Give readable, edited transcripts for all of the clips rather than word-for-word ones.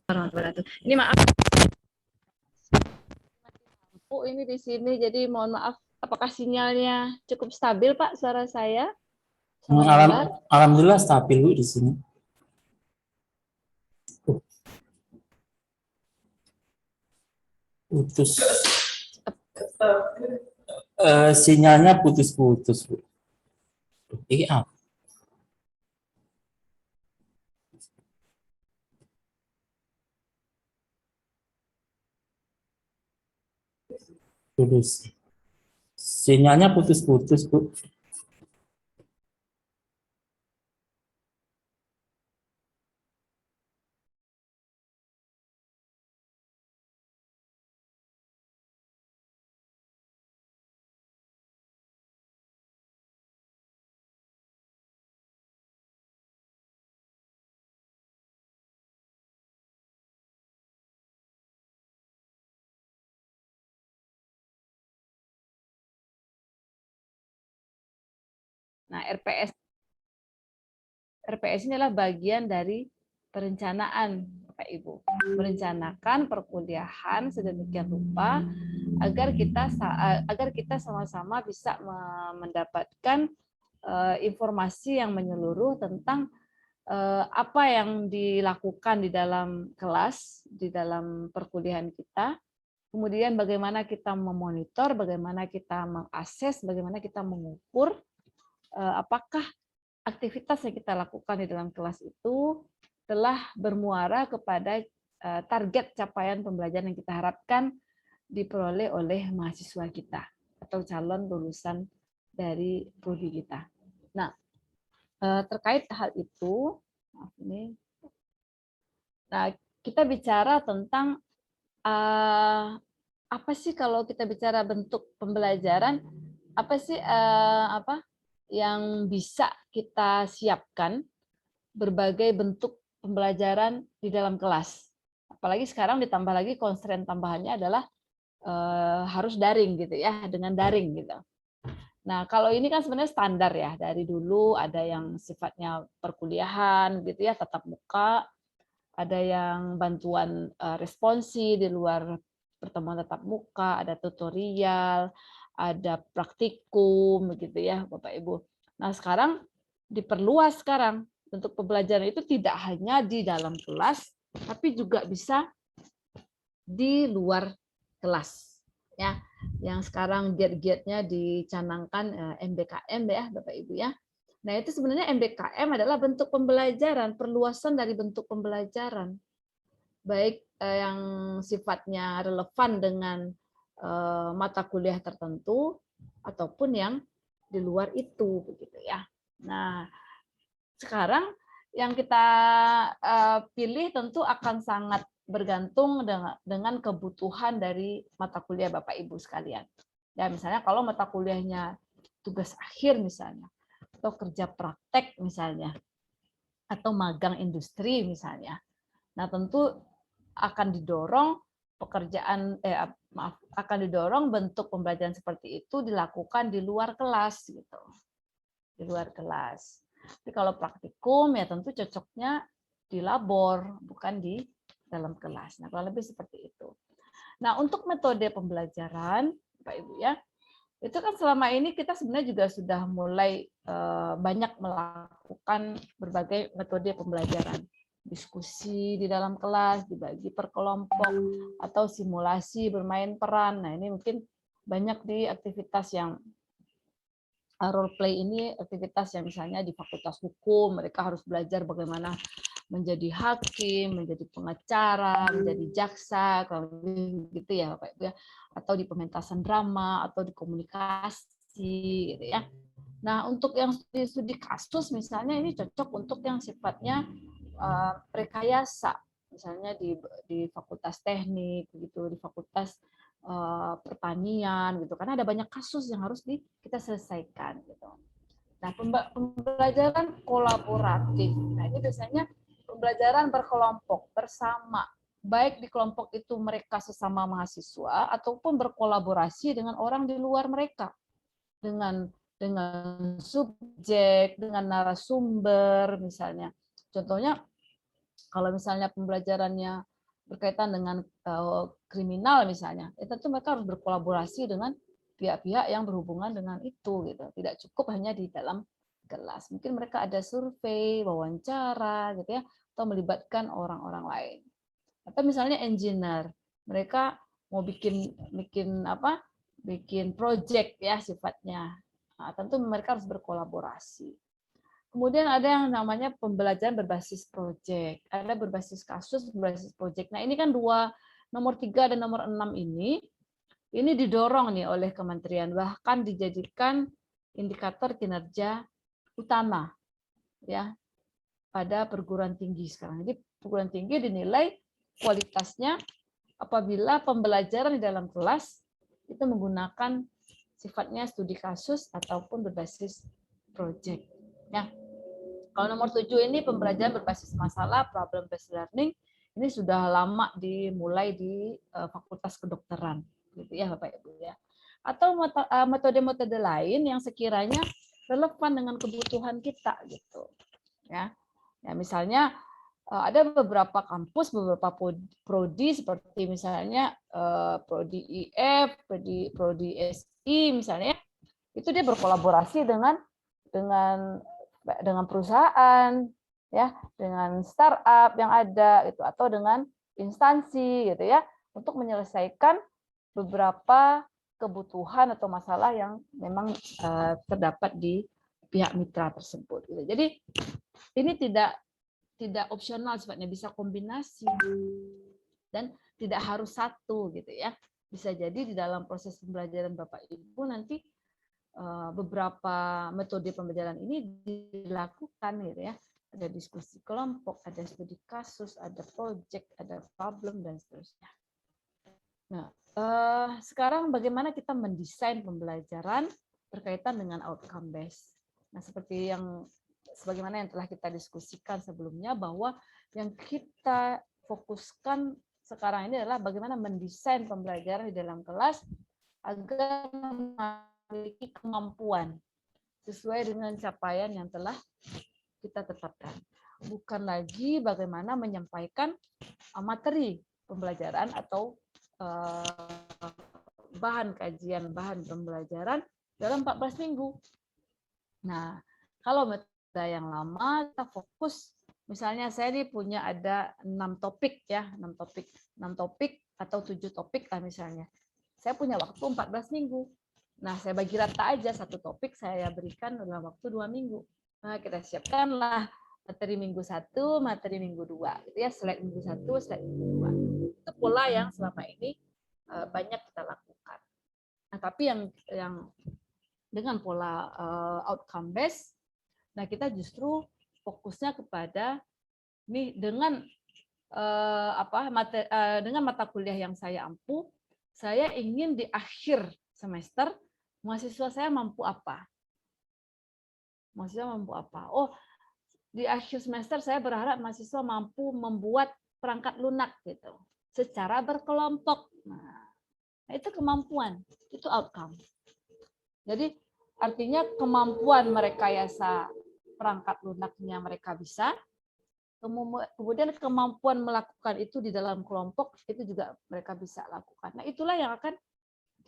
warahmatullahi wabarakatuh. Ini maaf, ini di sini, jadi mohon maaf. Apakah sinyalnya cukup stabil, Pak, suara saya? Alhamdulillah stabil Bu di sini. Putus. Sinyalnya putus-putus Bu. Iya. Putus. Sinyalnya putus-putus Bu. Nah, RPS ini adalah bagian dari perencanaan, Bapak Ibu. Merencanakan perkuliahan sedemikian rupa agar kita sama-sama bisa mendapatkan informasi yang menyeluruh tentang apa yang dilakukan di dalam kelas, di dalam perkuliahan kita. Kemudian bagaimana kita memonitor, bagaimana kita mengakses, bagaimana kita mengukur apakah aktivitas yang kita lakukan di dalam kelas itu telah bermuara kepada target capaian pembelajaran yang kita harapkan diperoleh oleh mahasiswa kita atau calon lulusan dari prodi kita. Nah, terkait hal itu, nah kita bicara tentang apa sih kalau kita bicara bentuk pembelajaran, apa sih yang bisa kita siapkan berbagai bentuk pembelajaran di dalam kelas. Apalagi sekarang ditambah lagi constraint tambahannya adalah harus daring gitu ya, dengan daring gitu. Nah, kalau ini kan sebenarnya standar ya, dari dulu ada yang sifatnya perkuliahan gitu ya, tatap muka, ada yang bantuan responsi di luar pertemuan tatap muka, ada tutorial, ada praktikum begitu ya, Bapak Ibu. Nah, sekarang diperluas sekarang bentuk pembelajaran itu tidak hanya di dalam kelas, tapi juga bisa di luar kelas. Ya, yang sekarang giat-giatnya dicanangkan MBKM ya, Bapak Ibu ya. Nah, itu sebenarnya MBKM adalah bentuk pembelajaran, perluasan dari bentuk pembelajaran. Baik yang sifatnya relevan dengan mata kuliah tertentu ataupun yang di luar itu begitu ya. Nah, sekarang yang kita pilih tentu akan sangat bergantung dengan kebutuhan dari mata kuliah Bapak Ibu sekalian. Ya, misalnya kalau mata kuliahnya tugas akhir misalnya, atau kerja praktek misalnya, atau magang industri misalnya. Nah, tentu akan didorong akan didorong bentuk pembelajaran seperti itu dilakukan di luar kelas gitu. Di luar kelas. Tapi kalau praktikum ya tentu cocoknya di labor, bukan di dalam kelas. Nah, kalau lebih seperti itu. Nah, untuk metode pembelajaran, Pak Ibu ya, itu kan selama ini kita sebenarnya juga sudah mulai banyak melakukan berbagai metode pembelajaran. Diskusi di dalam kelas, dibagi per kelompok, atau simulasi bermain peran. Nah, ini mungkin banyak di aktivitas yang role play ini, aktivitas yang misalnya di Fakultas Hukum, mereka harus belajar bagaimana menjadi hakim, menjadi pengacara, menjadi jaksa, kalau gitu ya Bapak Ibu ya, atau di pementasan drama, atau di komunikasi gitu ya. Nah, untuk yang studi kasus misalnya ini cocok untuk yang sifatnya rekayasa, misalnya di Fakultas Teknik gitu, di Fakultas pertanian gitu, karena ada banyak kasus yang harus kita selesaikan gitu. Nah, pembelajaran kolaboratif. Nah, ini biasanya pembelajaran berkelompok bersama, baik di kelompok itu mereka sesama mahasiswa ataupun berkolaborasi dengan orang di luar mereka, dengan subjek, dengan narasumber misalnya. Contohnya kalau misalnya pembelajarannya berkaitan dengan kriminal misalnya, tentu mereka harus berkolaborasi dengan pihak-pihak yang berhubungan dengan itu gitu. Tidak cukup hanya di dalam kelas. Mungkin mereka ada survei, wawancara gitu ya, atau melibatkan orang-orang lain. Atau misalnya engineer, mereka mau bikin apa? Bikin project ya sifatnya. Nah, tentu mereka harus berkolaborasi. Kemudian ada yang namanya pembelajaran berbasis proyek, ada berbasis kasus, berbasis proyek. Nah ini kan nomor 3 dan nomor 6 ini didorong nih oleh kementerian, bahkan dijadikan indikator kinerja utama ya pada perguruan tinggi sekarang. Jadi perguruan tinggi dinilai kualitasnya apabila pembelajaran di dalam kelas itu menggunakan sifatnya studi kasus ataupun berbasis proyek. Ya. Kalau nomor 7 ini pembelajaran berbasis masalah, problem based learning, ini sudah lama dimulai di Fakultas Kedokteran, gitu ya Bapak Ibu ya. Atau metode-metode lain yang sekiranya relevan dengan kebutuhan kita gitu. Ya. Ya misalnya ada beberapa kampus, beberapa prodi seperti misalnya prodi IF, prodi SI misalnya, itu dia berkolaborasi dengan perusahaan ya, dengan startup yang ada gitu atau dengan instansi gitu ya untuk menyelesaikan beberapa kebutuhan atau masalah yang memang terdapat di pihak mitra tersebut gitu. Jadi ini tidak opsional sifatnya, bisa kombinasi dan tidak harus satu gitu ya. Bisa jadi di dalam proses pembelajaran Bapak Ibu nanti beberapa metode pembelajaran ini dilakukan gitu ya. Ada diskusi kelompok, ada studi kasus, ada project, ada problem dan seterusnya. Nah, sekarang bagaimana kita mendesain pembelajaran berkaitan dengan outcome based. Nah, seperti sebagaimana yang telah kita diskusikan sebelumnya, bahwa yang kita fokuskan sekarang ini adalah bagaimana mendesain pembelajaran di dalam kelas agar memiliki kemampuan sesuai dengan capaian yang telah kita tetapkan. Bukan lagi bagaimana menyampaikan materi pembelajaran atau bahan kajian, bahan pembelajaran dalam 14 minggu. Nah, kalau metode yang lama kita fokus, misalnya saya ini punya ada 6 topik ya, 6 topik atau 7 topik lah misalnya. Saya punya waktu 14 minggu. Nah, saya bagi rata aja, satu topik saya berikan dalam waktu 2 minggu. Nah, kita siapkanlah materi minggu 1, materi minggu 2. Gitu ya, slide minggu 1, slide minggu 2. Itu pola yang selama ini banyak kita lakukan. Nah, tapi yang dengan pola outcome based, nah kita justru fokusnya kepada nih dengan dengan mata kuliah yang saya ampu, saya ingin di akhir semester mahasiswa saya mampu apa? Mahasiswa mampu apa? Oh, di akhir semester saya berharap mahasiswa mampu membuat perangkat lunak gitu, secara berkelompok. Nah, itu kemampuan, itu outcome. Jadi artinya kemampuan merekayasa perangkat lunaknya mereka bisa, kemudian kemampuan melakukan itu di dalam kelompok itu juga mereka bisa lakukan. Nah, itulah yang akan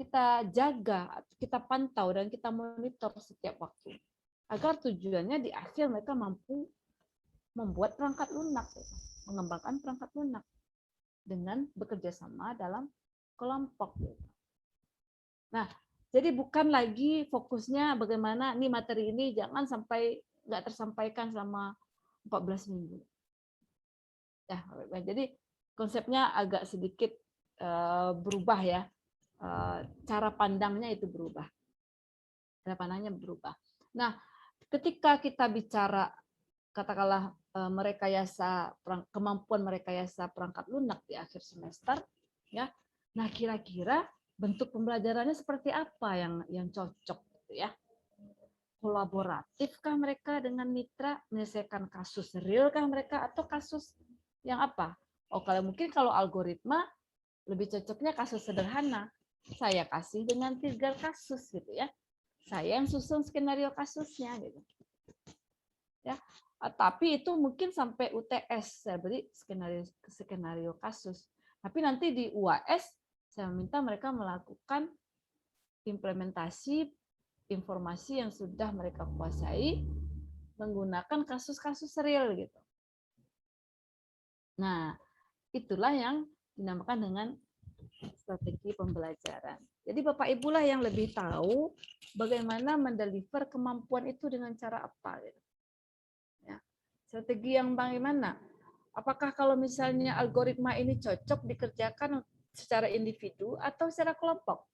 kita jaga, kita pantau, dan kita monitor setiap waktu. Agar tujuannya di akhir mereka mampu membuat perangkat lunak, mengembangkan perangkat lunak dengan bekerja sama dalam kelompok. Nah, jadi bukan lagi fokusnya bagaimana nih materi ini jangan sampai nggak tersampaikan selama 14 minggu. Ya, jadi konsepnya agak sedikit berubah ya. Cara pandangnya itu berubah. Cara pandangnya berubah. Nah, ketika kita bicara katakanlah kemampuan merekayasa perangkat lunak di akhir semester, ya. Nah, kira-kira bentuk pembelajarannya seperti apa yang cocok gitu ya? Kolaboratifkah mereka dengan mitra, menyelesaikan kasus realkah mereka, atau kasus yang apa? Oh, kalau algoritma lebih cocoknya kasus sederhana. Saya kasih dengan 3 kasus gitu ya. Saya yang susun skenario kasusnya gitu. Ya. Tapi itu mungkin sampai UTS, saya beri skenario kasus. Tapi nanti di UAS saya minta mereka melakukan implementasi informasi yang sudah mereka kuasai menggunakan kasus-kasus real gitu. Nah, itulah yang dinamakan dengan strategi pembelajaran. Jadi Bapak Ibu lah yang lebih tahu bagaimana mendeliver kemampuan itu dengan cara apa. Gitu. Ya. Strategi yang bagaimana? Apakah kalau misalnya algoritma ini cocok dikerjakan secara individu atau secara kelompok?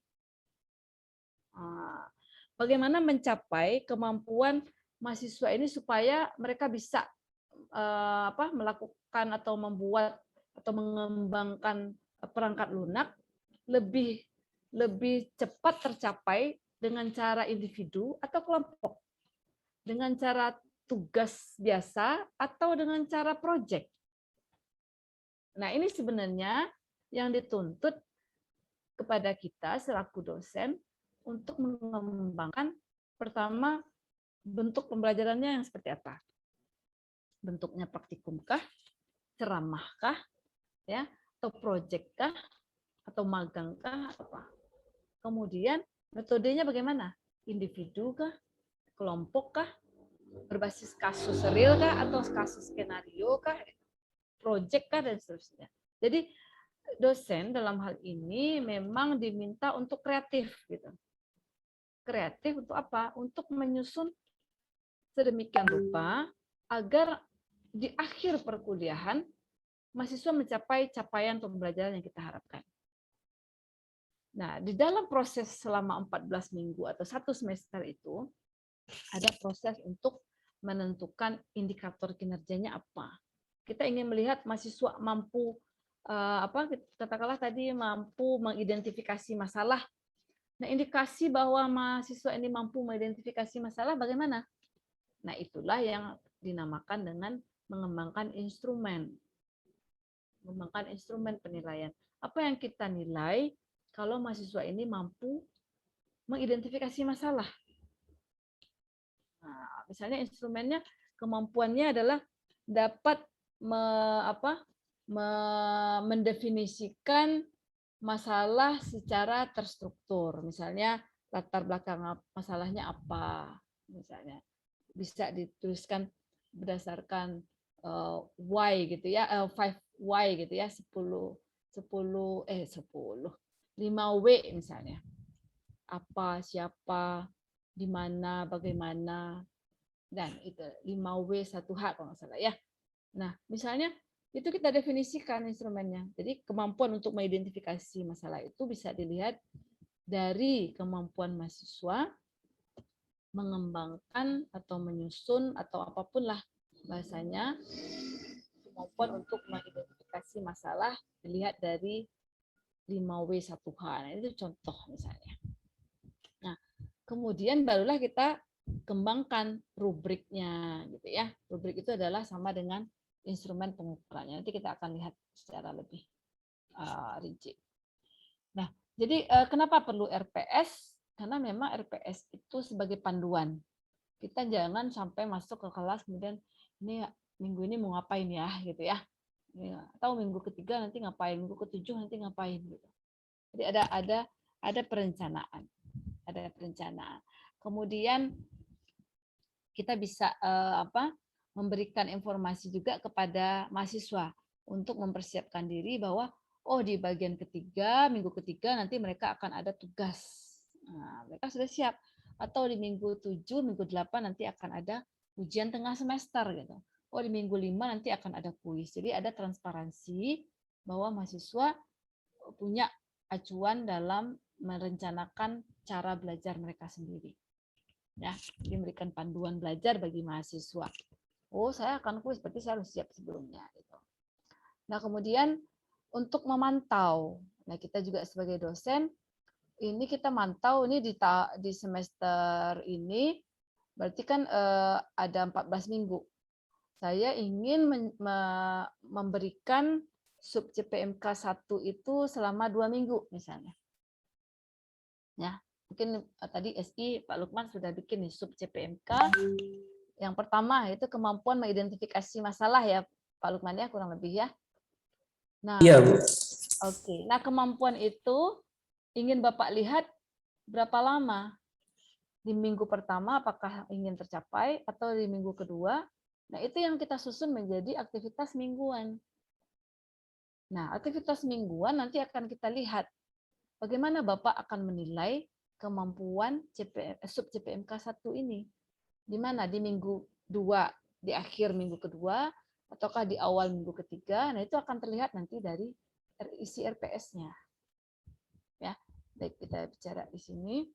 Bagaimana mencapai kemampuan mahasiswa ini supaya mereka bisa melakukan atau membuat atau mengembangkan perangkat lunak lebih cepat tercapai dengan cara individu atau kelompok, dengan cara tugas biasa atau dengan cara proyek. Nah, ini sebenarnya yang dituntut kepada kita selaku dosen untuk mengembangkan pertama bentuk pembelajarannya yang seperti apa. Bentuknya praktikumkah, ceramahkah, ya, atau proyekkah, atau magangkah, apa. Kemudian metodenya bagaimana? Individu kah, kelompok kah, berbasis kasus real kah, atau kasus skenario kah, proyek kah, dan seterusnya. Jadi dosen dalam hal ini memang diminta untuk kreatif gitu. Kreatif untuk apa? Untuk menyusun sedemikian rupa agar di akhir perkuliahan mahasiswa mencapai capaian pembelajaran yang kita harapkan. Nah, di dalam proses selama 14 minggu atau 1 semester itu ada proses untuk menentukan indikator kinerjanya apa. Kita ingin melihat mahasiswa mampu katakanlah tadi mampu mengidentifikasi masalah. Nah, indikasi bahwa mahasiswa ini mampu mengidentifikasi masalah bagaimana? Nah, itulah yang dinamakan dengan mengembangkan instrumen. Mengembangkan instrumen penilaian. Apa yang kita nilai kalau mahasiswa ini mampu mengidentifikasi masalah? Nah, misalnya instrumennya, kemampuannya adalah dapat mendefinisikan masalah secara terstruktur. Misalnya latar belakang masalahnya apa, misalnya bisa dituliskan berdasarkan why gitu ya, 5 why gitu ya, 5W misalnya. Apa, siapa, di mana, bagaimana, dan itu 5W1H kalau nggak salah ya. Nah, misalnya itu kita definisikan instrumennya. Jadi kemampuan untuk mengidentifikasi masalah itu bisa dilihat dari kemampuan mahasiswa mengembangkan atau menyusun atau apapun lah bahasanya, kemampuan untuk mengidentifikasi masalah dilihat dari 5W1H. Nah, itu contoh misalnya. Nah, kemudian barulah kita kembangkan rubriknya gitu ya. Rubrik itu adalah sama dengan instrumen pengukurannya. Nanti kita akan lihat secara lebih rinci. Nah, jadi kenapa perlu RPS? Karena memang RPS itu sebagai panduan. Kita jangan sampai masuk ke kelas kemudian ini minggu ini mau ngapain ya gitu ya. Atau minggu ketiga nanti ngapain, minggu ketujuh nanti ngapain gitu. Jadi ada perencanaan. Ada perencanaan. Kemudian kita bisa memberikan informasi juga kepada mahasiswa untuk mempersiapkan diri bahwa di bagian ketiga, minggu ketiga nanti mereka akan ada tugas. Nah, mereka sudah siap. Atau di minggu 7, minggu 8 nanti akan ada ujian tengah semester gitu. Di minggu 5 nanti akan ada kuis. Jadi ada transparansi bahwa mahasiswa punya acuan dalam merencanakan cara belajar mereka sendiri. Ya, diberikan panduan belajar bagi mahasiswa. Saya akan kuis, berarti saya harus siap sebelumnya. Gitu. Nah, kemudian untuk memantau, nah kita juga sebagai dosen, ini kita mantau ini di semester ini, berarti kan ada 14 minggu. Saya ingin memberikan sub CPMK 1 itu selama 2 minggu misalnya. Ya, mungkin tadi SI Pak Lukman sudah bikin nih sub CPMK Yang pertama itu kemampuan mengidentifikasi masalah ya Pak Lukman ya, kurang lebih ya. Nah, Iya, Bu. oke. Nah, kemampuan itu ingin Bapak lihat berapa lama? Di minggu pertama apakah ingin tercapai atau di minggu kedua? Nah, itu yang kita susun menjadi aktivitas mingguan. Nah, aktivitas mingguan nanti akan kita lihat bagaimana Bapak akan menilai kemampuan sub CPMK 1 ini. Di mana? Di minggu 2, di akhir minggu kedua, ataukah di awal minggu ketiga. Nah, itu akan terlihat nanti dari isi RPS-nya. Ya, baik kita bicara di sini.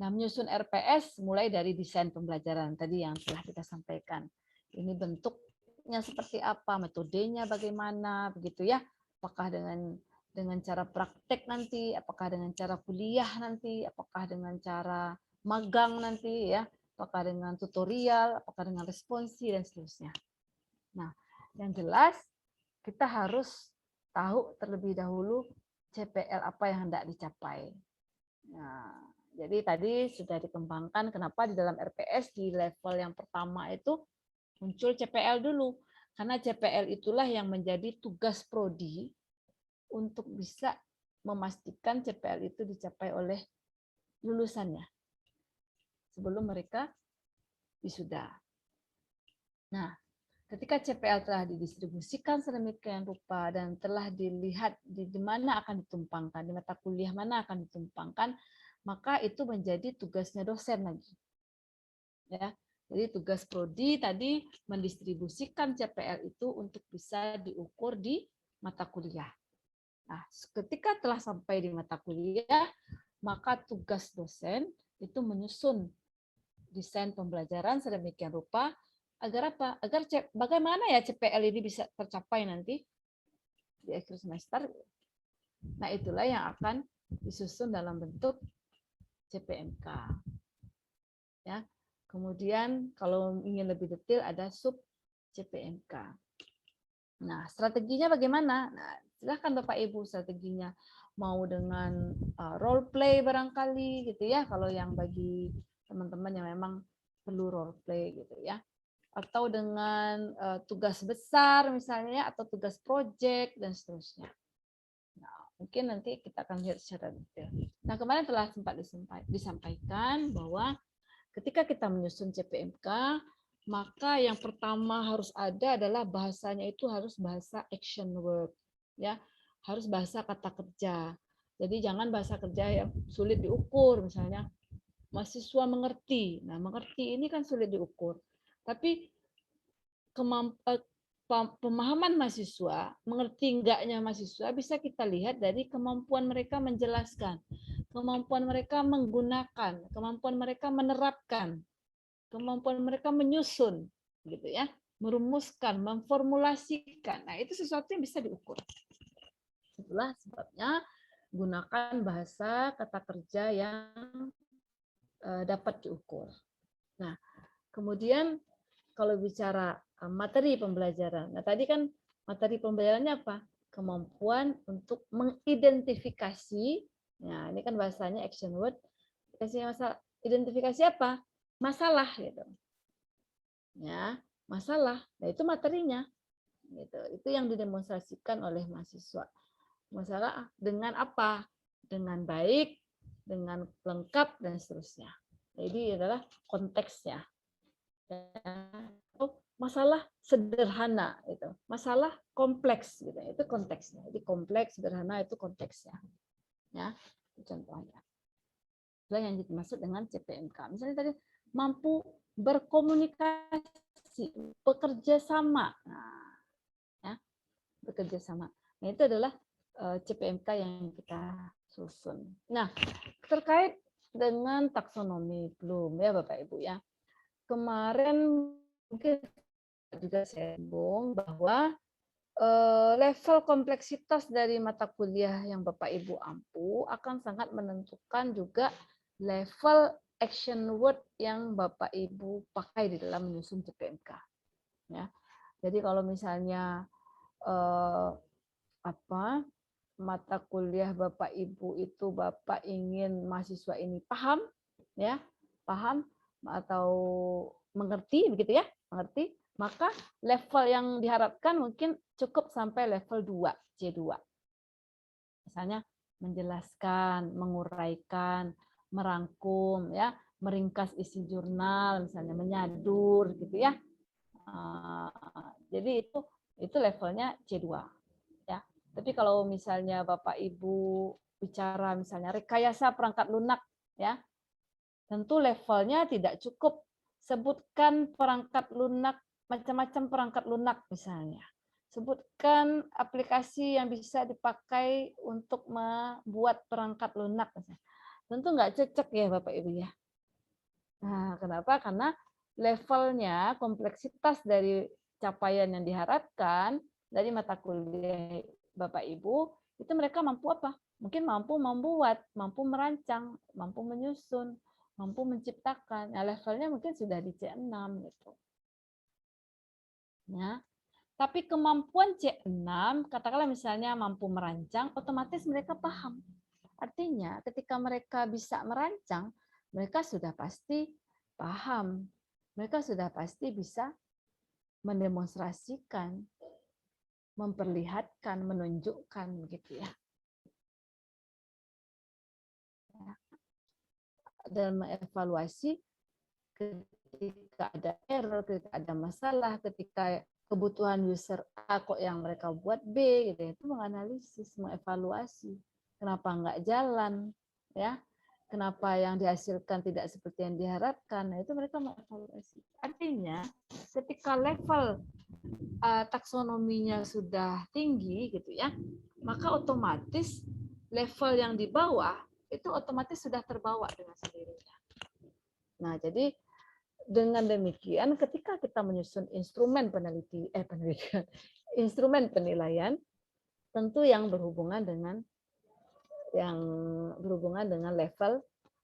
Nah, menyusun RPS mulai dari desain pembelajaran tadi yang telah kita sampaikan. Ini bentuknya seperti apa, metodenya bagaimana, begitu ya. Apakah dengan cara praktek nanti, apakah dengan cara kuliah nanti, apakah dengan cara magang nanti ya, apakah dengan tutorial, apakah dengan responsi dan seterusnya. Nah, yang jelas kita harus tahu terlebih dahulu CPL apa yang hendak dicapai. Nah, jadi tadi sudah dikembangkan kenapa di dalam RPS di level yang pertama itu muncul CPL dulu. Karena CPL itulah yang menjadi tugas prodi untuk bisa memastikan CPL itu dicapai oleh lulusannya sebelum mereka wisuda. Nah, ketika CPL telah didistribusikan sedemikian rupa dan telah dilihat di mana akan ditumpangkan, di mata kuliah mana akan ditumpangkan, maka itu menjadi tugasnya dosen lagi. Ya. Jadi tugas prodi tadi mendistribusikan CPL itu untuk bisa diukur di mata kuliah. Nah, ketika telah sampai di mata kuliah, maka tugas dosen itu menyusun desain pembelajaran sedemikian rupa agar apa? Agar bagaimana ya CPL ini bisa tercapai nanti di akhir semester. Nah, itulah yang akan disusun dalam bentuk CPMK. Ya. Kemudian kalau ingin lebih detail ada sub CPMK. Nah, strateginya bagaimana? Nah, silahkan Bapak Ibu strateginya. Mau dengan role play barangkali gitu ya, kalau yang bagi teman-teman yang memang perlu role play gitu ya. Atau dengan tugas besar misalnya, atau tugas project dan seterusnya. Nah, mungkin nanti kita akan lihat secara detail. Nah, kemarin telah sempat disampaikan bahwa ketika kita menyusun CPMK, maka yang pertama harus ada adalah bahasanya itu harus bahasa action word, ya, harus bahasa kata kerja. Jadi jangan bahasa kerja yang sulit diukur, misalnya mahasiswa mengerti. Nah, mengerti ini kan sulit diukur. Tapi pemahaman mahasiswa, mengerti enggaknya mahasiswa bisa kita lihat dari kemampuan mereka menjelaskan, kemampuan mereka menggunakan, kemampuan mereka menerapkan, kemampuan mereka menyusun, gitu ya, merumuskan, memformulasikan. Nah, itu sesuatu yang bisa diukur. Itulah sebabnya gunakan bahasa kata kerja yang dapat diukur. Nah, kemudian kalau bicara materi pembelajaran, nah tadi kan materi pembelajarannya apa? Kemampuan untuk mengidentifikasi, nah ini kan bahasanya action word, identifikasi apa? Masalah gitu. Ya, masalah. Nah, itu materinya. Gitu. Itu yang didemonstrasikan oleh mahasiswa. Masalah dengan apa? Dengan baik, dengan lengkap dan seterusnya. Jadi adalah konteksnya. Oh, masalah sederhana itu, masalah kompleks gitu, itu konteksnya. Jadi kompleks, sederhana itu konteksnya. Ya, contohnya. Itu yang dimaksud dengan CPMK. Misalnya tadi mampu berkomunikasi, bekerja sama. Nah, ya, bekerja sama. Nah, itu adalah CPMK yang kita susun. Nah, terkait dengan taksonomi belum ya Bapak Ibu ya. Kemarin mungkin juga saya singgung bahwa level kompleksitas dari mata kuliah yang Bapak Ibu ampu akan sangat menentukan juga level action word yang Bapak Ibu pakai di dalam menyusun CPMK. Ya. Jadi kalau misalnya mata kuliah Bapak Ibu itu Bapak ingin mahasiswa ini paham, ya, paham, atau mengerti begitu ya, mengerti, maka level yang diharapkan mungkin cukup sampai level 2, C2. Misalnya menjelaskan, menguraikan, merangkum ya, meringkas isi jurnal, misalnya menyadur gitu ya. Jadi itu levelnya C2 ya. Tapi kalau misalnya Bapak Ibu bicara misalnya rekayasa perangkat lunak ya, tentu levelnya tidak cukup sebutkan perangkat lunak, macam-macam perangkat lunak misalnya. Sebutkan aplikasi yang bisa dipakai untuk membuat perangkat lunak misalnya. Tentu nggak cocok ya Bapak Ibu ya. Nah, kenapa? Karena levelnya, kompleksitas dari capaian yang diharapkan dari mata kuliah Bapak Ibu, itu mereka mampu apa? Mungkin mampu membuat, mampu merancang, mampu menyusun, mampu menciptakan. Nah, levelnya mungkin sudah di C6 gitu. Ya. Tapi kemampuan C6, katakanlah misalnya mampu merancang, otomatis mereka paham. Artinya ketika mereka bisa merancang, mereka sudah pasti paham. Mereka sudah pasti bisa mendemonstrasikan, memperlihatkan, menunjukkan begitu ya. Dan mengevaluasi ketika ada error, ketika ada masalah, ketika kebutuhan user A kok yang mereka buat B gitu ya, itu menganalisis, mengevaluasi kenapa nggak jalan ya, kenapa yang dihasilkan tidak seperti yang diharapkan. Nah, itu mereka mengevaluasi. Artinya ketika level taksonominya sudah tinggi gitu ya, maka otomatis level yang di bawah itu otomatis sudah terbawa dengan sendirinya. Nah, jadi dengan demikian ketika kita menyusun instrumen penelitian, instrumen penilaian, tentu yang berhubungan dengan level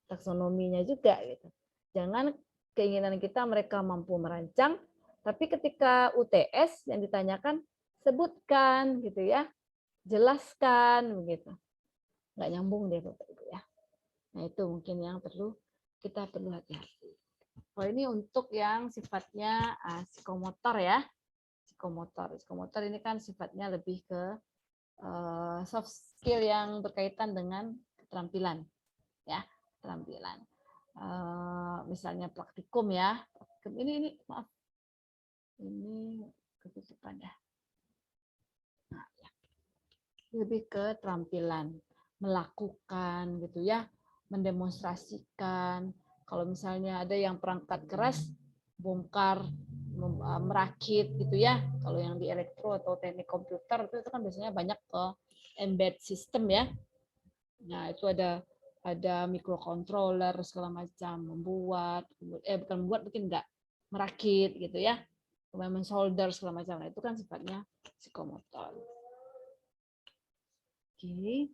taksonominya juga gitu. Jangan keinginan kita mereka mampu merancang, tapi ketika UTS yang ditanyakan sebutkan gitu ya, jelaskan begitu. Nggak nyambung deh Bapak Ibu ya. Nah, itu mungkin yang kita perlu hati-hati. Oh, ini untuk yang sifatnya psikomotor ya. Psikomotor ini kan sifatnya lebih ke soft skill yang berkaitan dengan keterampilan ya, keterampilan. Misalnya praktikum ya. Ini maaf. Ini ketutupan dah. Nah, ya. Lebih ke keterampilan melakukan gitu ya, mendemonstrasikan. Kalau misalnya ada yang perangkat keras, bongkar, merakit gitu ya. Kalau yang di elektro atau teknik komputer itu kan biasanya banyak ke embed system ya. Nah, itu ada microcontroller segala macam, bukan membuat, mungkin enggak, merakit gitu ya. Kemudian mensolder segala macam. Nah, itu kan sifatnya psikomotor. Oke.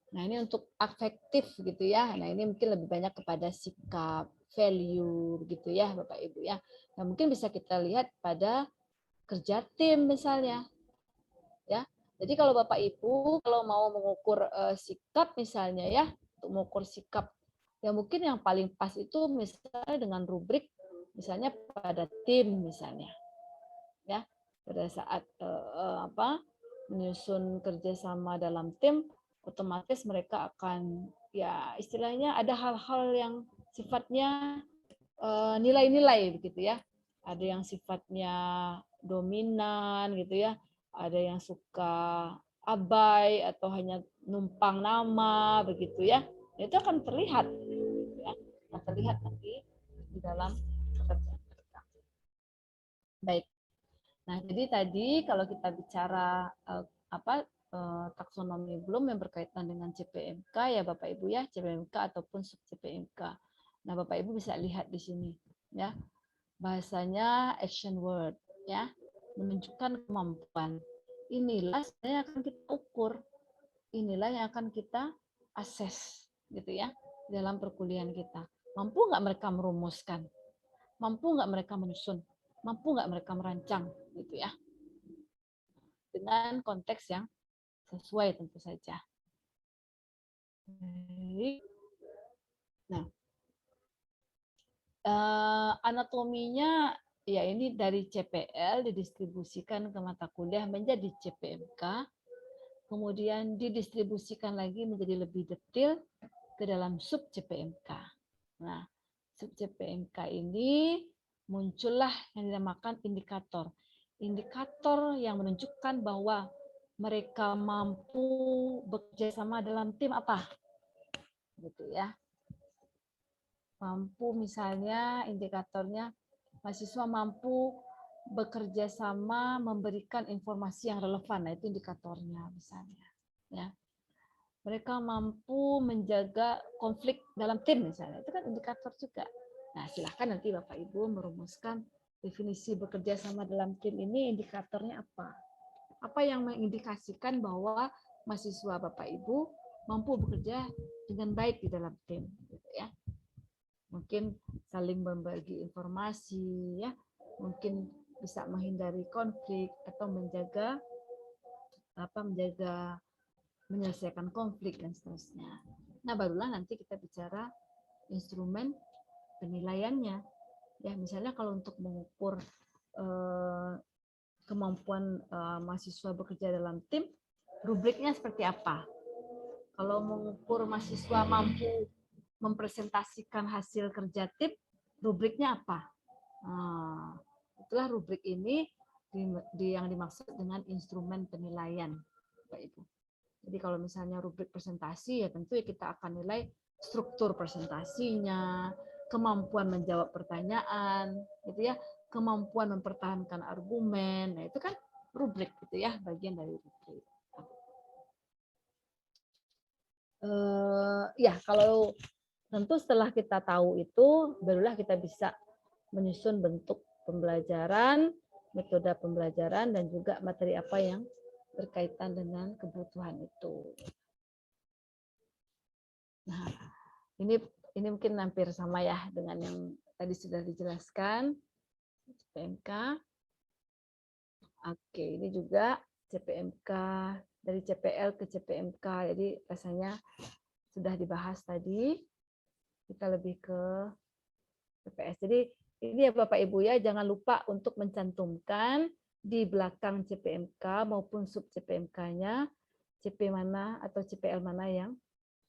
Nah, ini untuk afektif gitu ya. Nah, ini mungkin lebih banyak kepada sikap, value gitu ya, Bapak Ibu ya. Nah, mungkin bisa kita lihat pada kerja tim misalnya. Ya. Jadi kalau Bapak Ibu kalau mau mengukur sikap misalnya ya, untuk mengukur sikap ya mungkin yang paling pas itu misalnya dengan rubrik misalnya pada tim misalnya. Ya. Pada saat menyusun kerjasama dalam tim, otomatis mereka akan ya istilahnya ada hal-hal yang sifatnya nilai-nilai begitu ya. Ada yang sifatnya dominan gitu ya, ada yang suka abai atau hanya numpang nama begitu ya. Itu akan terlihat ya. Akan terlihat nanti di dalam pekerjaan mereka. Baik. Nah, jadi tadi kalau kita bicara taksonomi belum yang berkaitan dengan CPMK ya Bapak Ibu ya, CPMK ataupun sub CPMK. Nah, Bapak Ibu bisa lihat di sini ya. Bahasanya action word ya, menunjukkan kemampuan. Inilah yang akan kita ukur. Inilah yang akan kita assess gitu ya dalam perkuliahan kita. Mampu nggak mereka merumuskan? Mampu nggak mereka menyusun? Mampu nggak mereka merancang gitu ya, dengan konteks yang sesuai tentu saja. Nah, Anatominya ya ini dari CPL didistribusikan ke mata kuliah menjadi CPMK, kemudian didistribusikan lagi menjadi lebih detail ke dalam sub CPMK. Nah, sub CPMK ini muncullah yang dinamakan indikator. Indikator yang menunjukkan bahwa mereka mampu bekerja sama dalam tim apa? Gitu ya. Mampu misalnya indikatornya mahasiswa mampu bekerja sama memberikan informasi yang relevan. Nah, itu indikatornya misalnya. Ya. Mereka mampu menjaga konflik dalam tim misalnya. Itu kan indikator juga. Nah, silakan nanti Bapak Ibu merumuskan definisi bekerja sama dalam tim ini indikatornya apa? Apa yang mengindikasikan bahwa mahasiswa Bapak Ibu mampu bekerja dengan baik di dalam tim, gitu ya. Mungkin saling membagi informasi, ya, mungkin bisa menghindari konflik atau menjaga menyelesaikan konflik dan seterusnya. Nah, barulah nanti kita bicara instrumen penilaiannya. Ya, misalnya kalau untuk mengukur kemampuan mahasiswa bekerja dalam tim, rubriknya seperti apa? Kalau mengukur mahasiswa mampu mempresentasikan hasil kerja tim, rubriknya apa? Nah, itulah rubrik ini yang dimaksud dengan instrumen penilaian, Bapak Ibu. Jadi kalau misalnya rubrik presentasi, ya tentu ya kita akan nilai struktur presentasinya, kemampuan menjawab pertanyaan, gitu ya, kemampuan mempertahankan argumen. Nah, itu kan rubrik gitu ya, bagian dari rubrik. Ya, kalau tentu setelah kita tahu itu, barulah kita bisa menyusun bentuk pembelajaran, metode pembelajaran, dan juga materi apa yang berkaitan dengan kebutuhan itu. Nah, ini mungkin hampir sama ya dengan yang tadi sudah dijelaskan. CPMK. Oke, ini juga CPMK dari CPL ke CPMK. Jadi rasanya sudah dibahas tadi. Kita lebih ke PPS. Jadi ini ya Bapak Ibu ya, jangan lupa untuk mencantumkan di belakang CPMK maupun sub CPMK-nya CP mana atau CPL mana yang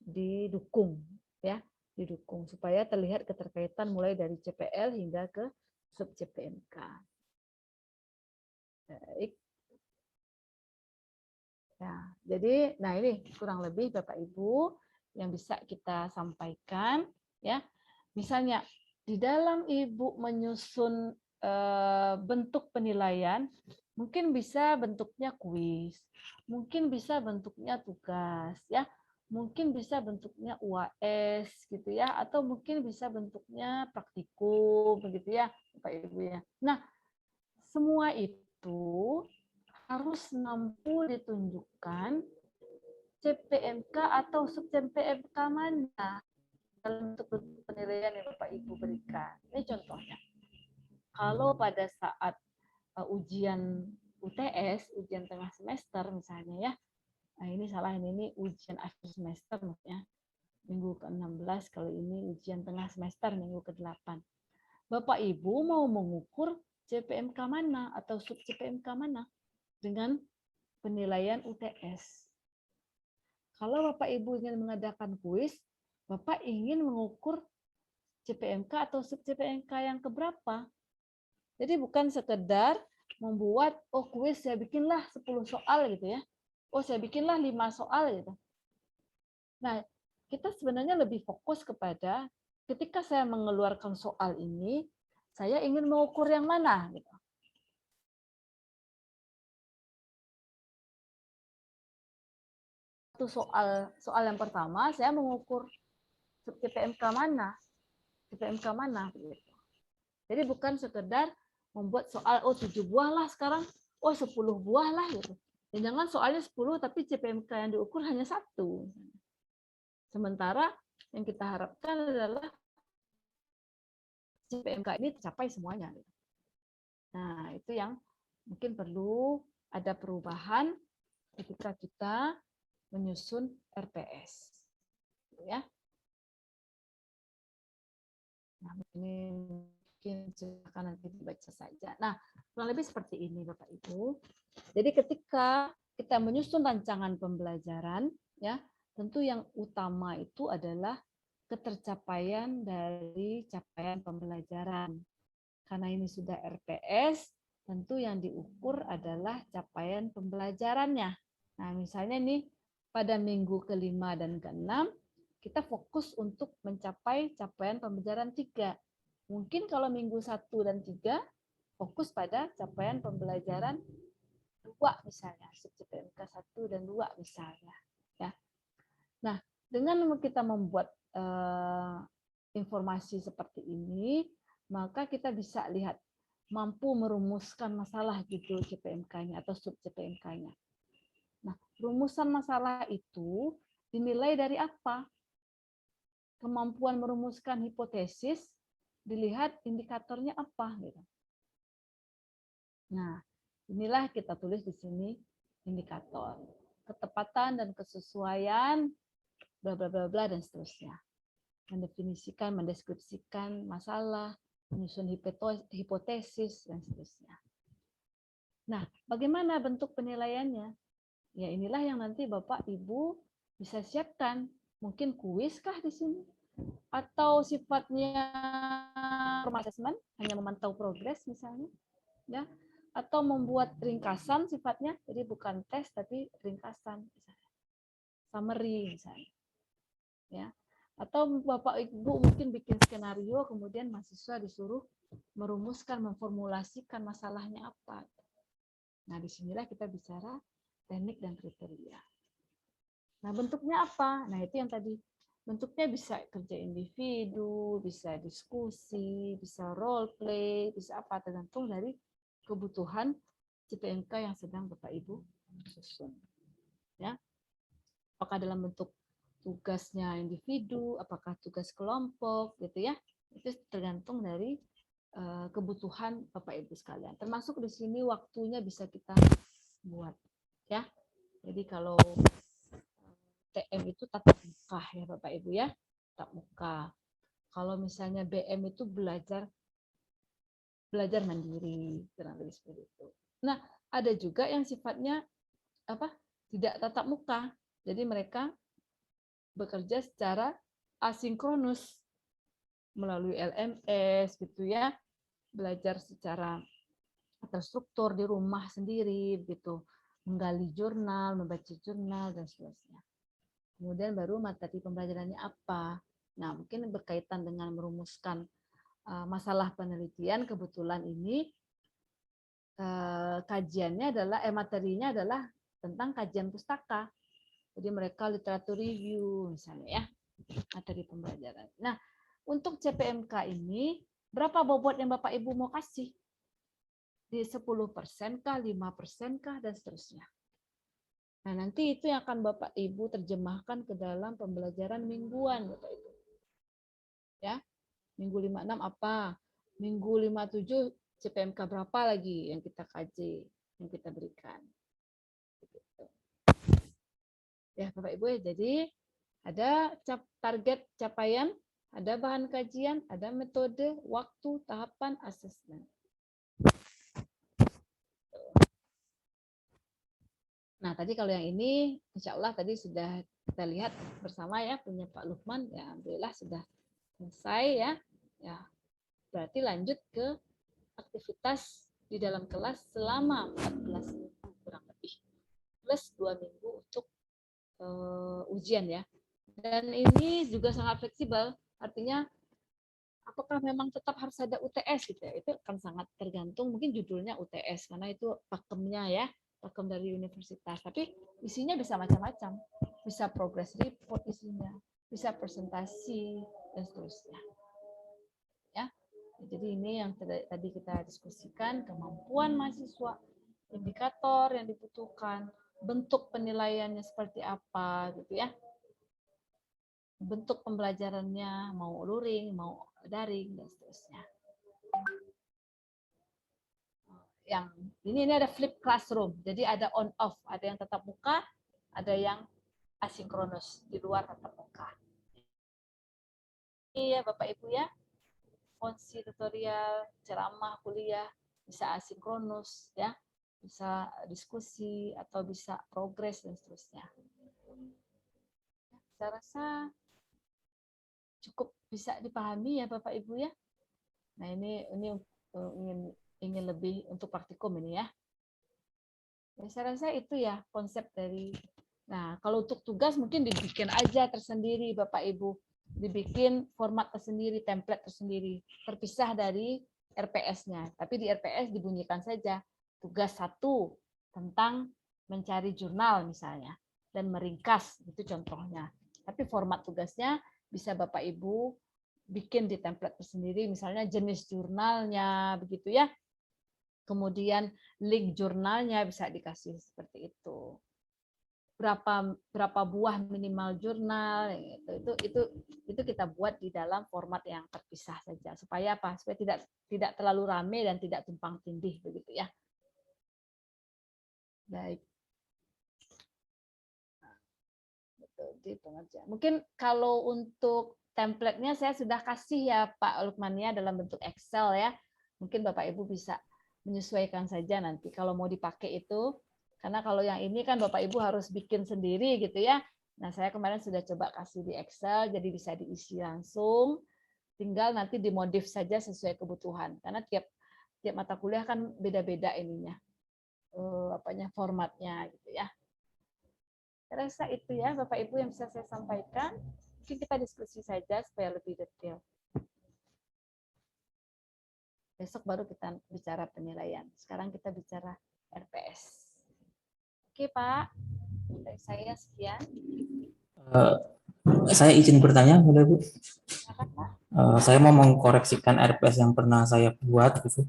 didukung ya, didukung supaya terlihat keterkaitan mulai dari CPL hingga ke sub CPMK. Baik. Ya, jadi nah ini kurang lebih Bapak Ibu yang bisa kita sampaikan ya. Misalnya di dalam Ibu menyusun bentuk penilaian, mungkin bisa bentuknya kuis, mungkin bisa bentuknya tugas ya, mungkin bisa bentuknya UAS gitu ya, atau mungkin bisa bentuknya praktikum begitu ya Bapak Ibu ya. Nah, semua itu harus mampu ditunjukkan CPMK atau sub CPMK mana dalam bentuk penilaian yang Bapak Ibu berikan. Ini contohnya. Kalau pada saat ujian UTS, ujian tengah semester misalnya ya, nah ini salah, ini ujian akhir semester maksudnya, minggu ke-16, kalau ini ujian tengah semester minggu ke-8. Bapak Ibu mau mengukur CPMK mana atau sub CPMK mana dengan penilaian UTS. Kalau Bapak Ibu ingin mengadakan kuis, Bapak ingin mengukur CPMK atau sub CPMK yang keberapa. Jadi bukan sekedar membuat, oh kuis saya bikinlah 10 soal gitu ya. Oh saya bikinlah 5 soal gitu. Nah, kita sebenarnya lebih fokus kepada ketika saya mengeluarkan soal ini, saya ingin mengukur yang mana gitu. Soal yang pertama saya mengukur CPMK mana, gitu. Jadi bukan sekedar membuat soal 7 buah lah sekarang, 10 buah lah gitu. Dan jangan soalnya 10 tapi CPMK yang diukur hanya 1. Sementara yang kita harapkan adalah CPMK ini tercapai semuanya. Nah, itu yang mungkin perlu ada perubahan ketika kita menyusun RPS. Ya. Nah, ini mungkin silakan nanti dibaca saja. Nah, kurang lebih seperti ini Bapak Ibu. Jadi ketika kita menyusun rancangan pembelajaran, ya tentu yang utama itu adalah ketercapaian dari capaian pembelajaran. Karena ini sudah RPS, tentu yang diukur adalah capaian pembelajarannya. Nah, misalnya nih pada minggu ke-5 dan ke-6 kita fokus untuk mencapai capaian pembelajaran 3. Mungkin kalau minggu 1 dan 3 fokus pada capaian pembelajaran 2 misalnya, CPMK 1 dan 2 misalnya. Ya. Nah, dengan kita membuat informasi seperti ini, maka kita bisa lihat mampu merumuskan masalah judul CPMK-nya atau sub CPMK-nya. Nah, rumusan masalah itu dinilai dari apa? Kemampuan merumuskan hipotesis dilihat indikatornya apa gitu. Nah, inilah kita tulis di sini indikator. Ketepatan dan kesesuaian bla bla bla bla dan seterusnya. Mendefinisikan, mendeskripsikan masalah, menyusun hipotesis dan seterusnya. Nah, bagaimana bentuk penilaiannya? Ya, inilah yang nanti Bapak Ibu bisa siapkan. Mungkin kuis kah di sini? Atau sifatnya assessment, hanya memantau progres misalnya, ya, atau membuat ringkasan sifatnya, jadi bukan tes tapi ringkasan, misalnya. Summary misalnya, ya, atau Bapak Ibu mungkin bikin skenario, kemudian mahasiswa disuruh merumuskan, memformulasikan masalahnya apa. Nah, disinilah kita bicara teknik dan kriteria. Nah, bentuknya apa? Nah, itu yang tadi. Bentuknya bisa kerja individu, bisa diskusi, bisa role play, bisa apa, tergantung dari kebutuhan CPMK yang sedang Bapak Ibu susun. Ya. Apakah dalam bentuk tugasnya individu, apakah tugas kelompok, gitu ya. Itu tergantung dari kebutuhan Bapak Ibu sekalian. Termasuk di sini waktunya bisa kita buat, ya. Jadi kalau TM itu tatap muka ya Bapak Ibu ya, tatap muka. Kalau misalnya BM itu belajar mandiri, kurang lebih seperti itu. Nah, ada juga yang sifatnya apa? Tidak tatap muka. Jadi mereka bekerja secara asinkronus melalui LMS gitu ya, belajar secara terstruktur di rumah sendiri gitu, menggali jurnal, membaca jurnal dan seterusnya. Kemudian baru materi pembelajarannya apa. Nah, mungkin berkaitan dengan merumuskan masalah penelitian, kebetulan ini kajiannya adalah, materinya adalah tentang kajian pustaka. Jadi mereka literatur review misalnya ya, materi pembelajaran. Nah, untuk CPMK ini, berapa bobot yang Bapak Ibu mau kasih? Di 10% kah, 5% kah, dan seterusnya. Nah, nanti itu yang akan Bapak Ibu terjemahkan ke dalam pembelajaran mingguan, Bapak Ibu. Ya. Minggu 56 apa? Minggu 57 CPMK berapa lagi yang kita kaji, yang kita berikan. Ya, Bapak Ibu, jadi ada target capaian, ada bahan kajian, ada metode, waktu, tahapan, asesmen. Nah, tadi kalau yang ini, insya Allah tadi sudah kita lihat bersama ya, punya Pak Lukman, ya alhamdulillah sudah selesai ya. Ya, berarti lanjut ke aktivitas di dalam kelas selama 14 minggu kurang lebih, plus 2 minggu untuk ujian ya. Dan ini juga sangat fleksibel, artinya apakah memang tetap harus ada UTS gitu ya, itu akan sangat tergantung, mungkin judulnya UTS karena itu pakemnya ya, pakem dari universitas, tapi isinya bisa macam-macam, bisa progress report isinya, bisa presentasi dan seterusnya ya. Jadi ini yang tadi kita diskusikan, kemampuan mahasiswa, indikator yang dibutuhkan, bentuk penilaiannya seperti apa gitu ya, bentuk pembelajarannya mau luring, mau daring dan seterusnya. Yang ini ada flip classroom, jadi ada on off, ada yang tatap muka, ada yang asinkronus di luar tatap muka. Iya Bapak Ibu ya. konsi, tutorial, ceramah, kuliah, bisa asinkronus ya, bisa diskusi atau bisa progres dan seterusnya. Saya rasa cukup bisa dipahami ya Bapak Ibu ya. Nah, ini ingin lebih untuk praktikum ini ya. Ya, saya rasa itu ya konsep dari. Nah, kalau untuk tugas mungkin dibikin aja tersendiri Bapak Ibu. Dibikin format tersendiri, template tersendiri, terpisah dari RPS-nya. Tapi di RPS dibunyikan saja tugas 1 tentang mencari jurnal misalnya dan meringkas itu contohnya. Tapi format tugasnya bisa Bapak Ibu bikin di template tersendiri, misalnya jenis jurnalnya begitu ya. Kemudian link jurnalnya bisa dikasih seperti itu. Berapa buah minimal jurnal itu kita buat di dalam format yang terpisah saja supaya apa? Supaya tidak terlalu rame dan tidak tumpang tindih begitu ya. Baik. Betul, di pengerjaan. Mungkin kalau untuk template-nya saya sudah kasih ya Pak Lukmania dalam bentuk Excel ya. Mungkin Bapak Ibu bisa menyesuaikan saja nanti kalau mau dipakai itu. Karena kalau yang ini kan Bapak Ibu harus bikin sendiri gitu ya. Nah, saya kemarin sudah coba kasih di Excel jadi bisa diisi langsung. Tinggal nanti dimodif saja sesuai kebutuhan. Karena tiap mata kuliah kan beda-beda ininya. Formatnya gitu ya. Saya rasa itu ya Bapak Ibu yang bisa saya sampaikan. Mungkin kita diskusi saja supaya lebih detail. Besok baru kita bicara penilaian. Sekarang kita bicara RPS. Oke Pak, dari saya sekian. Saya izin bertanya, boleh Bu? Silakan Pak. Saya mau mengkoreksikan RPS yang pernah saya buat gitu.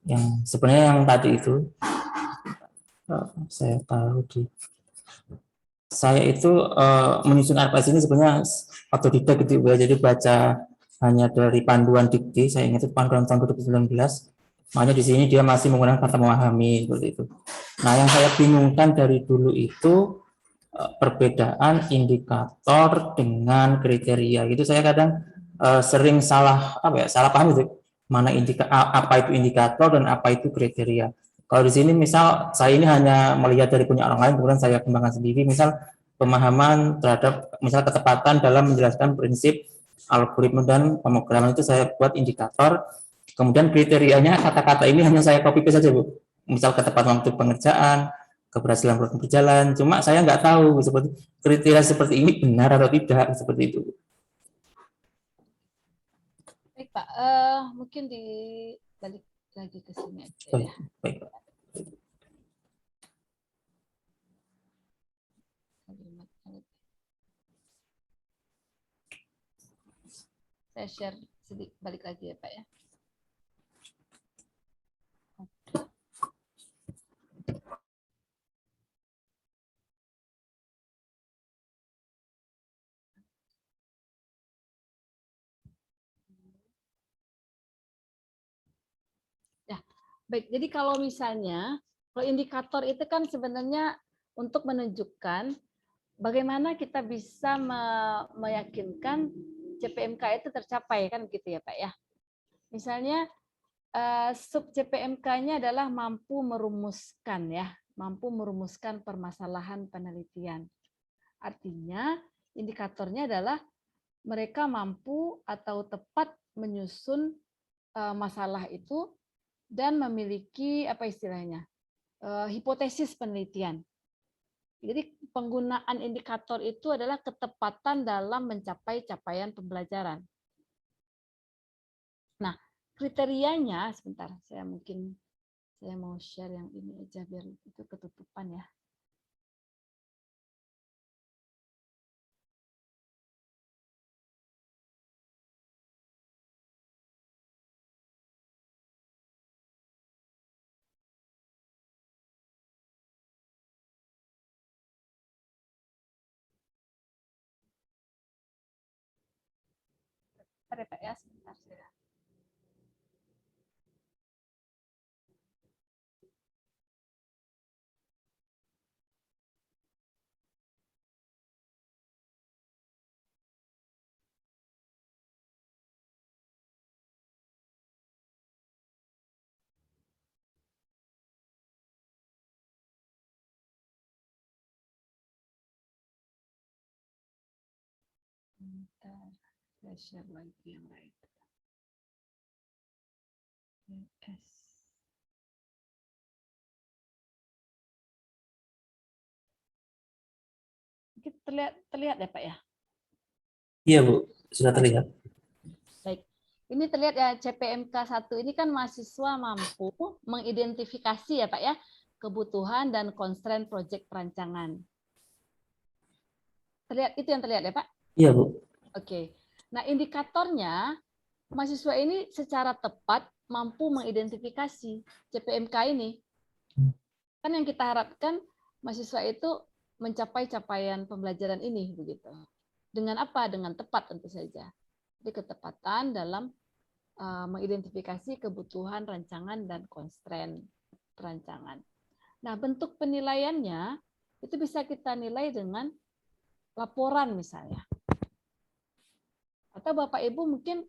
Yang sebenarnya yang tadi itu saya tahu saya itu menyusun RPS ini sebenarnya otodidak gitu ya. Jadi baca hanya dari panduan dikti. Saya ingat itu panduan tahun 2019. Makanya di sini dia masih menggunakan kata memahami seperti itu. Nah, yang saya bingungkan dari dulu itu perbedaan indikator dengan kriteria. Itu saya kadang sering salah salah paham itu. Mana apa itu indikator dan apa itu kriteria. Kalau di sini misal saya ini hanya melihat dari punya orang lain kemudian saya kembangkan sendiri, misal pemahaman terhadap misal ketepatan dalam menjelaskan prinsip algoritma dan pemrograman itu saya buat indikator. Kemudian kriterianya kata-kata ini hanya saya copy paste saja Bu. Misal ketepatan waktu pengerjaan, keberhasilan program berjalan. Cuma saya nggak tahu seperti kriteria seperti ini benar atau tidak seperti itu. Baik Pak, mungkin dibalik lagi ke sini aja Baik, ya. baik Pak. Saya share sedikit balik lagi ya Pak ya. Ya, baik. Jadi kalau misalnya, kalau indikator itu kan sebenarnya untuk menunjukkan bagaimana kita bisa meyakinkan CPMK itu tercapai kan gitu ya Pak ya. Misalnya sub CPMK-nya adalah mampu merumuskan permasalahan penelitian. Artinya indikatornya adalah mereka mampu atau tepat menyusun masalah itu dan memiliki apa istilahnya hipotesis penelitian. Jadi penggunaan indikator itu adalah ketepatan dalam mencapai capaian pembelajaran. Nah, kriterianya sebentar, saya mau share yang ini aja biar itu ketutupan ya. Bentar ya Pak ya, sebentar saya. Bentar, saya share lagi yang lain. Yes. Terlihat ya Pak ya? Iya Bu, sudah terlihat. Baik. Ini terlihat ya CPMK 1 ini kan mahasiswa mampu mengidentifikasi ya Pak ya kebutuhan dan constraint proyek perancangan. Terlihat itu yang terlihat ya Pak? Iya Bu. Oke. Nah, indikatornya mahasiswa ini secara tepat mampu mengidentifikasi CPMK ini. Kan yang kita harapkan mahasiswa itu mencapai capaian pembelajaran ini begitu. Dengan apa? Dengan tepat tentu saja. Jadi ketepatan dalam mengidentifikasi kebutuhan rancangan dan constraint perancangan. Nah, bentuk penilaiannya itu bisa kita nilai dengan laporan misalnya. Atau Bapak Ibu mungkin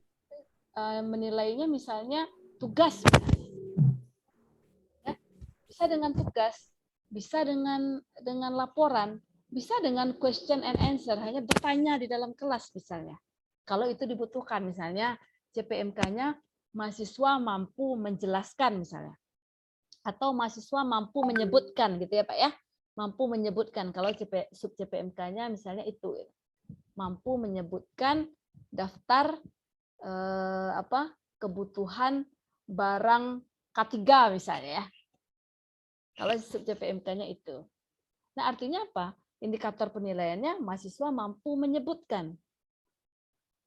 menilainya misalnya tugas. Ya, bisa dengan tugas, bisa dengan laporan, bisa dengan question and answer, hanya bertanya di dalam kelas misalnya. Kalau itu dibutuhkan misalnya CPMK-nya mahasiswa mampu menjelaskan misalnya. Atau mahasiswa mampu menyebutkan gitu ya Pak ya. Mampu menyebutkan kalau sub CPMK-nya misalnya itu mampu menyebutkan daftar kebutuhan barang K3 misalnya ya. Kalau sub CPMK-nya itu. Nah, artinya apa? Indikator penilaiannya mahasiswa mampu menyebutkan.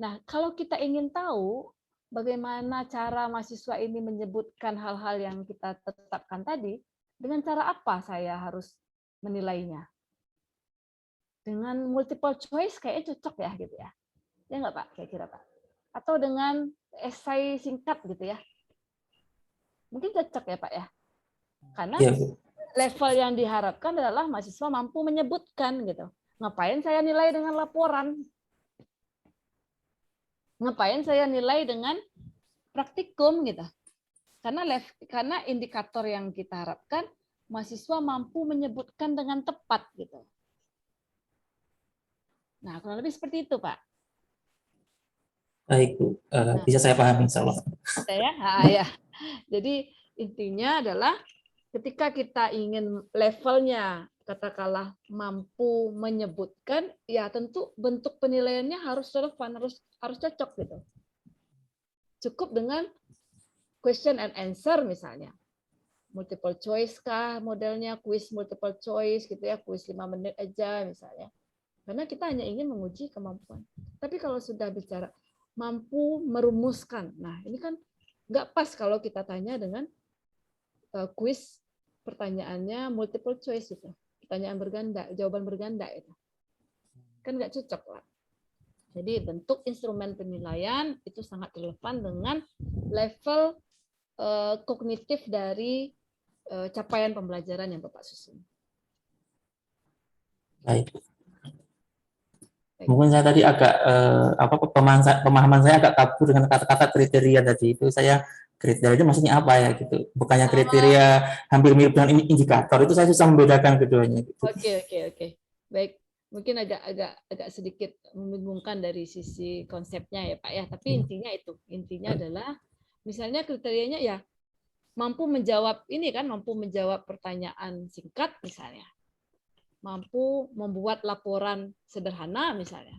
Nah, kalau kita ingin tahu bagaimana cara mahasiswa ini menyebutkan hal-hal yang kita tetapkan tadi, dengan cara apa saya harus menilainya? Dengan multiple choice kayaknya cocok ya gitu ya. Ya nggak Pak, kira-kira Pak? Atau dengan esai singkat gitu ya. Mungkin cocok ya Pak ya. Karena Iya Bu. level yang diharapkan adalah mahasiswa mampu menyebutkan gitu. Ngapain saya nilai dengan laporan? Ngapain saya nilai dengan praktikum gitu? Karena indikator yang kita harapkan mahasiswa mampu menyebutkan dengan tepat gitu. Nah, kurang lebih seperti itu, Pak. Baik Bu, bisa saya pahami insya Allah. Ya. Jadi intinya adalah ketika kita ingin levelnya katakanlah mampu menyebutkan, ya tentu bentuk penilaiannya harus relevan, harus cocok gitu. Cukup dengan question and answer misalnya. Multiple choice kah modelnya, quiz multiple choice gitu ya, quiz 5 menit aja misalnya. Karena kita hanya ingin menguji kemampuan. Tapi kalau sudah bicara mampu merumuskan, nah ini kan nggak pas kalau kita tanya dengan quiz pertanyaannya multiple choice itu, pertanyaan berganda, jawaban berganda itu, kan nggak cocok lah. Jadi bentuk instrumen penilaian itu sangat relevan dengan level kognitif dari capaian pembelajaran yang Bapak susun. Baik. Mungkin saya tadi agak pemahaman saya agak kabur dengan kata-kata kriteria tadi itu. Saya kriteria itu maksudnya apa ya gitu. Bukannya kriteria hampir mirip dengan indikator, itu saya susah membedakan keduanya gitu. Oke. Baik. Mungkin agak sedikit membingungkan dari sisi konsepnya ya Pak ya, tapi intinya itu. Intinya adalah misalnya kriterianya ya mampu menjawab ini kan, mampu menjawab pertanyaan singkat misalnya. Mampu membuat laporan sederhana misalnya,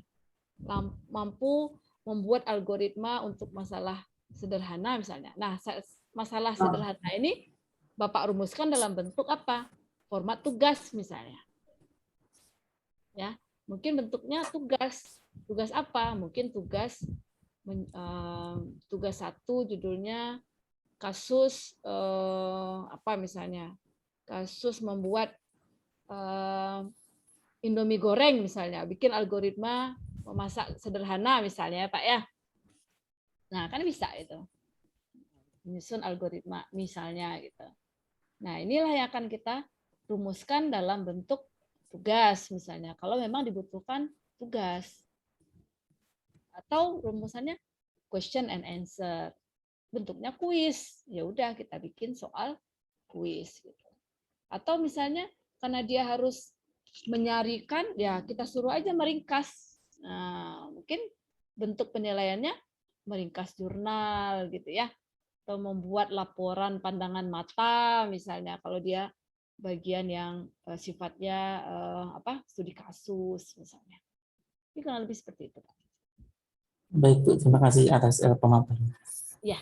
mampu membuat algoritma untuk masalah sederhana misalnya. Nah, masalah sederhana ini Bapak rumuskan dalam bentuk apa? Format tugas misalnya. Ya, mungkin bentuknya tugas. Tugas apa? Mungkin tugas 1 judulnya kasus apa misalnya? Kasus membuat Indomie goreng misalnya, bikin algoritma memasak sederhana misalnya Pak ya. Nah, kan bisa itu. Menyusun algoritma misalnya gitu. Nah, inilah yang akan kita rumuskan dalam bentuk tugas misalnya. Kalau memang dibutuhkan tugas. Atau rumusannya question and answer. Bentuknya kuis. Ya udah kita bikin soal kuis gitu. Atau misalnya karena dia harus menyarikan, ya kita suruh aja meringkas. Nah, mungkin bentuk penilaiannya meringkas jurnal gitu ya, atau membuat laporan pandangan mata misalnya kalau dia bagian yang sifatnya studi kasus misalnya. Ini kurang lebih seperti itu. Baik Bu, terima kasih atas pemaparan. Ya.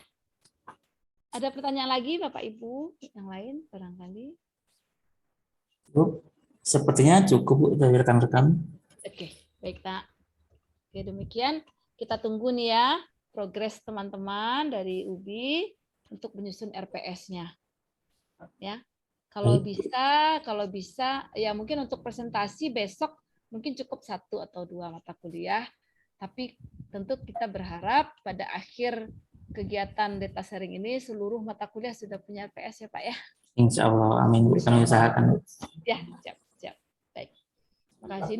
Ada pertanyaan lagi Bapak Ibu yang lain barangkali? Bu, sepertinya cukup Bu dari rekan-rekan. Oke, baik Nak. Oke, demikian kita tunggu nih ya progres teman-teman dari UBI untuk menyusun RPS-nya. Ya. Kalau bisa ya mungkin untuk presentasi besok mungkin cukup 1 atau 2 mata kuliah. Tapi tentu kita berharap pada akhir kegiatan data sharing ini seluruh mata kuliah sudah punya RPS ya Pak ya. Insya Allah, amin Bu, kami usahakan. Ya, siap. Baik. Terima kasih.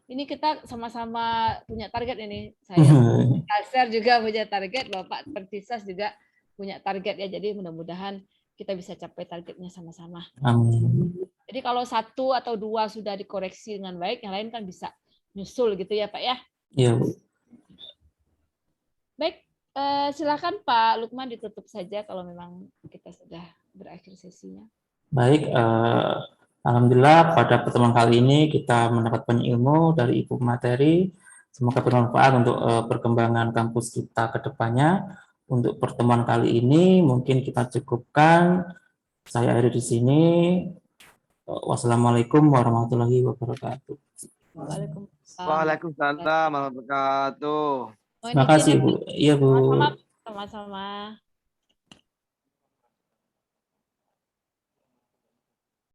Ini kita sama-sama punya target ini. Saya share juga punya target, Bapak Pertisas juga punya target ya. Jadi mudah-mudahan kita bisa capai targetnya sama-sama. Amin. Jadi kalau 1 atau 2 sudah dikoreksi dengan baik, yang lain kan bisa nyusul gitu ya Pak ya. Iya Bu. Baik, silakan Pak Lukman ditutup saja kalau memang kita sudah berakhir sesinya. Baik, alhamdulillah pada pertemuan kali ini kita mendapat banyak ilmu dari Ibu materi. Semoga bermanfaat untuk perkembangan kampus kita ke depannya. Untuk pertemuan kali ini mungkin kita cukupkan. Saya akhiri di sini. Wassalamualaikum warahmatullahi wabarakatuh. Waalaikumsalam Waalaikumsalam warahmatullahi wabarakatuh. Terima kasih Bu. Iya Bu. Sama-sama.